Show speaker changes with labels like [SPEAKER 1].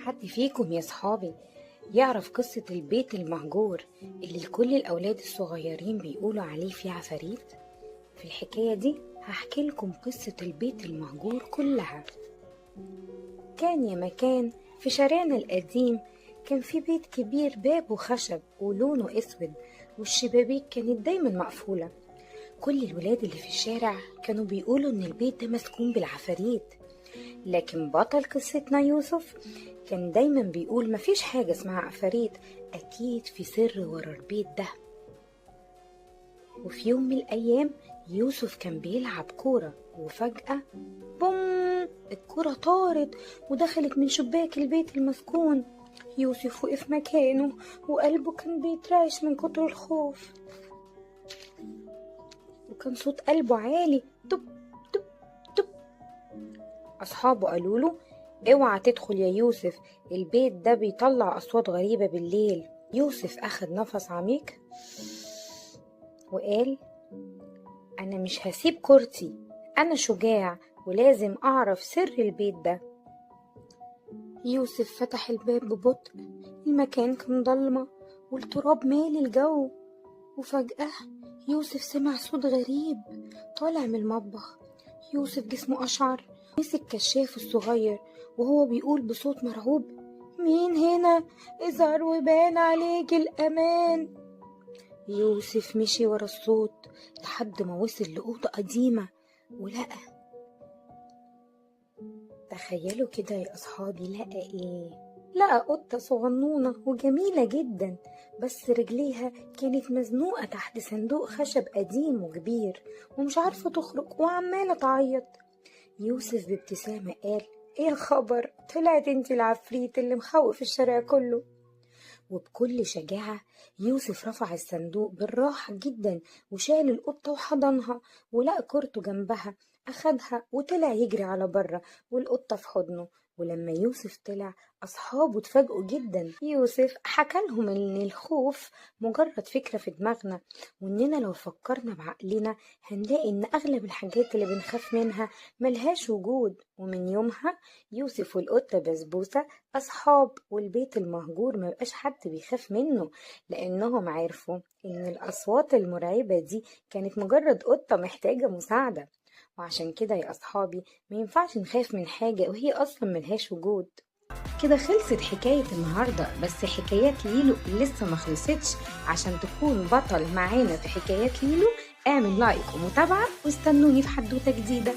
[SPEAKER 1] حد فيكم يا صحابي يعرف قصة البيت المهجور اللي كل الأولاد الصغيرين بيقولوا عليه فيه عفاريت؟ في الحكاية دي هحكي لكم قصة البيت المهجور كلها. كان يا مكان في شارعنا القديم كان في بيت كبير بابه خشب ولونه أسود، والشبابيك كانت دايما مقفولة. كل الولاد اللي في الشارع كانوا بيقولوا إن البيت ده مسكون بالعفاريت، لكن بطل قصتنا يوسف كان دايما بيقول مفيش حاجة اسمها عفاريت، أكيد في سر ورا البيت ده. وفي يوم من الأيام يوسف كان بيلعب كورة وفجأة بوم، الكورة طارت ودخلت من شباك البيت المسكون. يوسف وقف مكانه وقلبه كان بيترعش من كتر الخوف، وكان صوت قلبه عالي دب دب دب. أصحابه قالوله اوعى تدخل يا يوسف، البيت ده بيطلع أصوات غريبة بالليل. يوسف أخد نفس عميق وقال أنا مش هسيب كورتي، أنا شجاع ولازم أعرف سر البيت ده. يوسف فتح الباب ببطء، المكان كان ضلمة والتراب مالي الجو، وفجأة يوسف سمع صوت غريب طالع من المطبخ. يوسف جسمه أشعر، مسك كشافه الصغير وهو بيقول بصوت مرعوب مين هنا؟ اظهر وبان عليك الأمان. يوسف مشي ورا الصوت لحد ما وصل لأوضة قديمة ولقى، تخيلوا كده يا أصحابي، لقى إيه؟ لقى قطة صغنونة وجميلة جدا، بس رجليها كانت مزنوقة تحت صندوق خشب قديم وكبير ومش عارفة تخرج وعمالة تعيط. يوسف بابتسامة قال ايه الخبر؟ طلعت انتي العفريت اللي مخوف الشارع كله. وبكل شجاعة يوسف رفع الصندوق بالراحة جدا وشال القطة وحضنها، ولقى كورته جنبها أخدها وطلع يجري على بره والقطة في حضنه. ولما يوسف طلع أصحابه اتفاجئوا جدا. يوسف حكى لهم إن الخوف مجرد فكرة في دماغنا، وإننا لو فكرنا بعقلنا هنلاقي إن أغلب الحاجات اللي بنخاف منها ملهاش وجود. ومن يومها يوسف والقطة بسبوسة أصحاب، والبيت المهجور مبقاش حد بيخاف منه، لأنهم عرفوا إن الأصوات المرعبة دي كانت مجرد قطة محتاجة مساعدة. وعشان كده يا أصحابي مينفعش نخاف من حاجة وهي أصلا ملهاش وجود. كده خلصت حكاية النهاردة، بس حكايات ليلو لسه ما خلصتش. عشان تكون بطل معانا في حكايات ليلو اعمل لايك ومتابعة واستنوني في حدوتة جديدة.